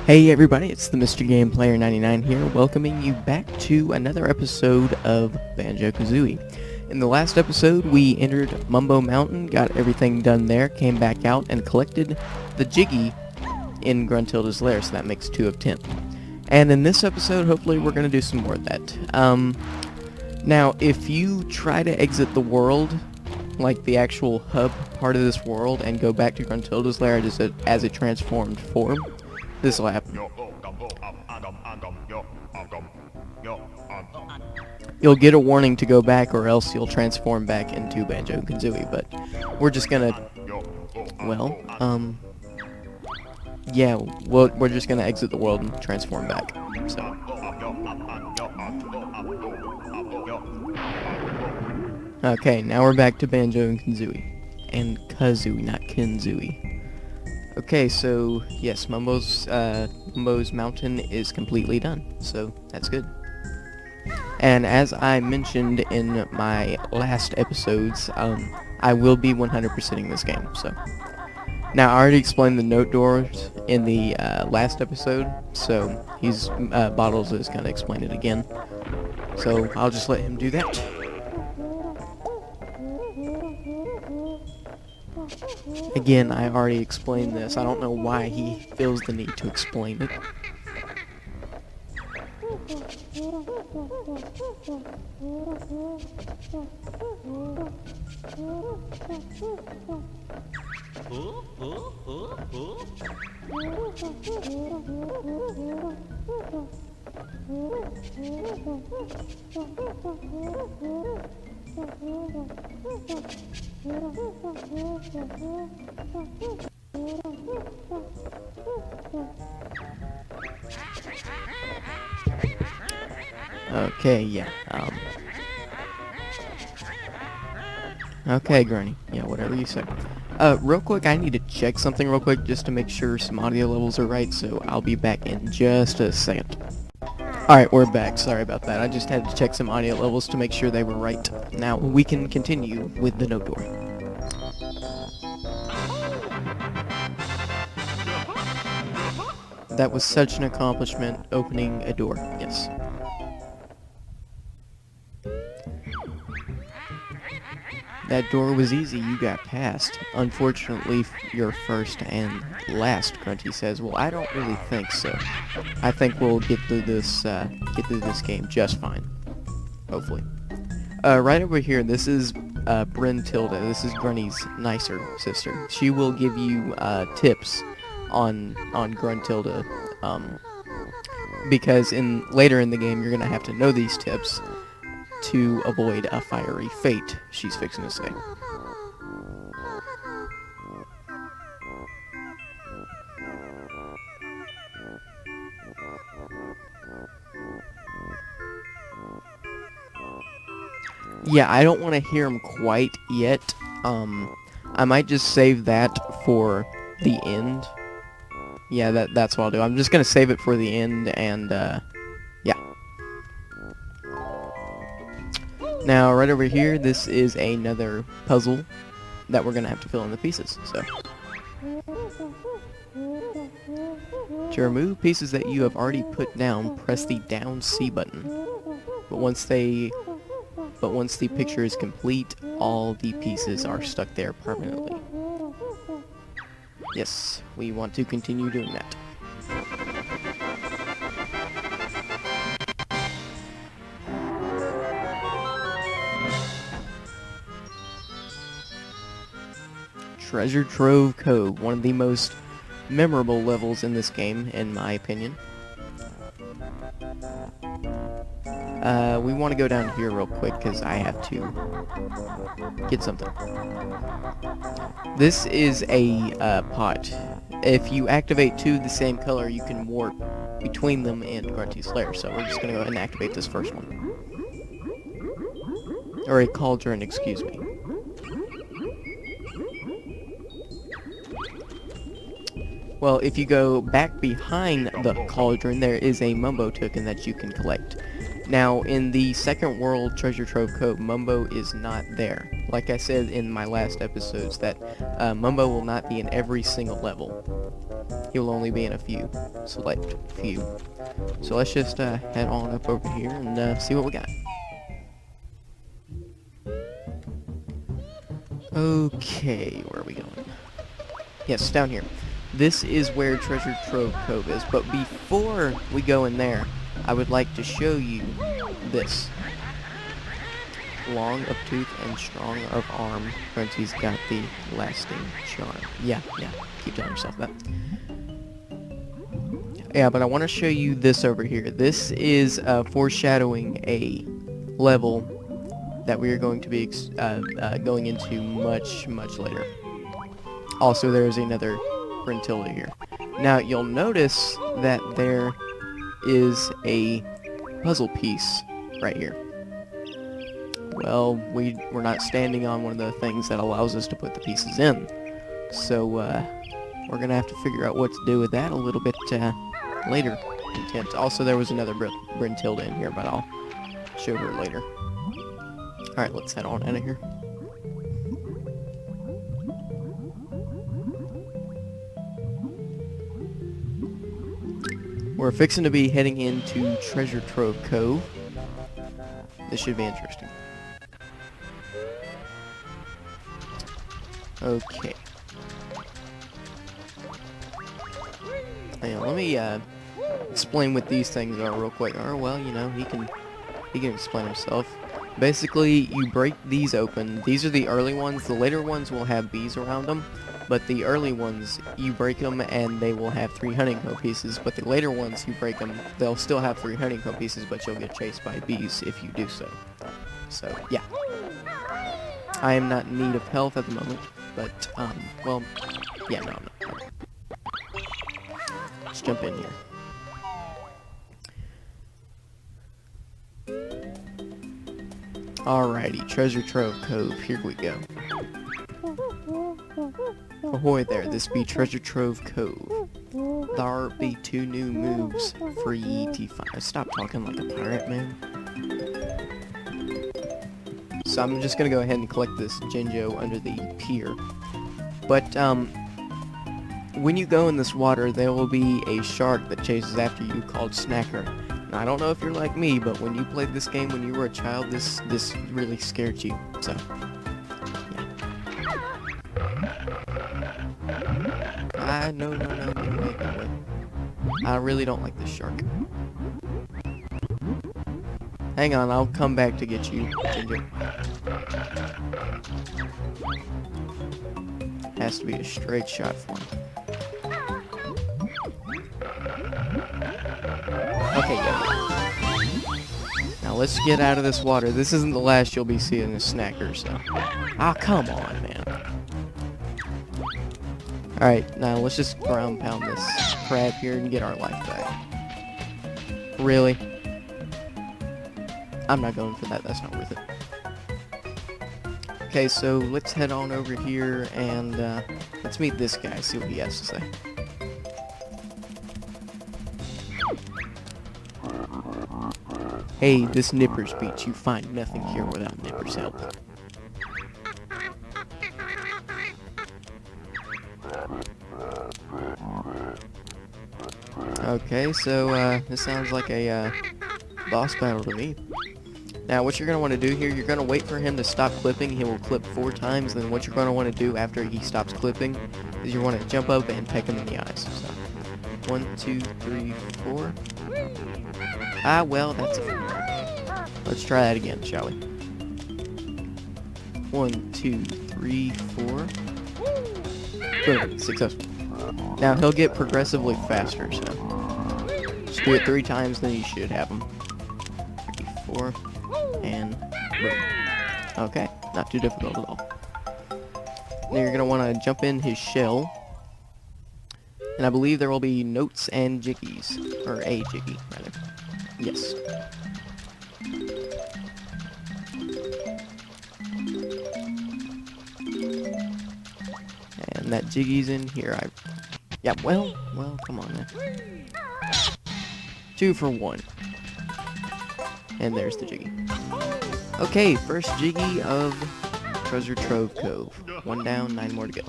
Hey everybody, it's the Mr. Game Player 99 here, welcoming you back to another episode of Banjo-Kazooie. In the last episode, we entered Mumbo Mountain, got everything done there, came back out, and collected the Jiggy in Gruntilda's lair, so that makes 2 of 10. And in this episode, hopefully we're going to do some more of that. Now, if you try to exit the world, like the actual hub part of this world, and go back to Gruntilda's lair as a transformed form, this will happen. You'll get a warning to go back, or else you'll transform back into Banjo-Kazooie, but we're just gonna, we're just gonna exit the world and transform back, so. Okay, now we're back to Banjo-Kazooie. And Kazooie, not Kinzooie. Okay, so yes, Mumbo's mountain is completely done, so that's good. And as I mentioned in my last episodes, I will be 100%ing this game. So now I already explained the note doors in the last episode, so Bottles is gonna explain it again. So I'll just let him do that. Again, I already explained this. I don't know why he feels the need to explain it. Okay, yeah, okay, Granny. Yeah, whatever you say. Real quick, I need to check something real quick just to make sure some audio levels are right, so I'll be back in just a second. Alright, we're back. Sorry about that. I just had to check some audio levels to make sure they were right. Now, we can continue with the note door. That was such an accomplishment, opening a door. Yes. That door was easy, you got past. Unfortunately, you're first and last, Grunty says. Well, I don't really think so. I think we'll get through this game just fine. Hopefully. Right over here, this is Tilda. This is Grunty's nicer sister. She will give you tips on Gruntilda, because later in the game you're gonna have to know these tips to avoid a fiery fate, she's fixing to say. Yeah, I don't want to hear him quite yet. I might just save that for the end. Yeah, that's what I'll do. I'm just gonna save it for the end, and yeah. Now, right over here, this is another puzzle that we're gonna have to fill in the pieces. So, to remove pieces that you have already put down, press the down C button. But once the picture is complete, all the pieces are stuck there permanently. Yes, we want to continue doing that. Treasure Trove Cove, one of the most memorable levels in this game, in my opinion. We want to go down here real quick, because I have to get something. This is a pot. If you activate 2 of the same color, you can warp between them in Grunty's lair, so we're just going to go ahead and activate this first one. Or a cauldron, excuse me. Well, if you go back behind the cauldron, there is a Mumbo token that you can collect. Now, in the second world Treasure Trove Cove, Mumbo is not there. Like I said in my last episodes, that Mumbo will not be in every single level. he will only be in a few, select few. So let's just head on up over here and see what we got. Okay, where are we going? Yes, down here. This is where Treasure Trove Cove is, but before we go in there, I would like to show you this. Long of tooth and strong of arm. Frenzy's got the lasting charm. Yeah, keep telling yourself that. Yeah, but I want to show you this over here. This is foreshadowing a level that we are going to be going into much later. Also, there is another Brintilda here. Now, you'll notice that there is a puzzle piece right here. Well, we're not standing on one of the things that allows us to put the pieces in. So, we're going to have to figure out what to do with that a little bit later. Intent. Also, there was another Brintilda in here, but I'll show her later. Alright, let's head on out of here. We're fixing to be heading into Treasure Trove Cove. This should be interesting. Okay. Now, let me explain what these things are real quick. Or, well, you know, he can explain himself. Basically, you break these open. These are the early ones. The later ones will have bees around them. But the early ones, you break them and they will have 3 honeycomb pieces. But the later ones, you break them, they'll still have 3 honeycomb pieces, but you'll get chased by bees if you do so. So, yeah. I am not in need of health at the moment, but, well, yeah, no, I'm not. Let's jump in here. Alrighty, Treasure Trove Cove, here we go. Ahoy there, this be Treasure Trove Cove. There be 2 new moves for ye to find. Stop talking like a pirate, man. So I'm just gonna go ahead and collect this Jinjo under the pier. But, when you go in this water, there will be a shark that chases after you called Snacker. Now, I don't know if you're like me, but when you played this game when you were a child, this really scared you, so... No, get away. I really don't like this shark. Hang on, I'll come back to get you, Ginger. Has to be a straight shot for him. Okay, yeah. Now let's get out of this water. This isn't the last you'll be seeing a Snacker, so... Ah, come on, man. Alright, now let's just ground pound this crab here and get our life back. Really? I'm not going for that, that's not worth it. Okay, so let's head on over here and let's meet this guy, see what he has to say. Hey, this Nipper's beach, you find nothing here without Nipper's help. Okay, so this sounds like a boss battle to me. Now, what you're going to want to do here, you're going to wait for him to stop clipping. He will clip 4 times. Then what you're going to want to do after he stops clipping is you want to jump up and peck him in the eyes. So, 1, 2, 3, 4. Ah, well, that's it. Let's try that again, shall we? 1, 2, 3, 4. Boom, successful. Now, he'll get progressively faster, so... Just do it 3 times, then you should have him. 3, 4, and boom. Okay, not too difficult at all. Now you're going to want to jump in his shell. And I believe there will be notes and jiggies. Or a jiggy, rather. Yes. And that jiggy's in here. Yeah, well, come on, man. 2 for 1. And there's the jiggy. Okay, first jiggy of Treasure Trove Cove. 1 down, 9 more to go.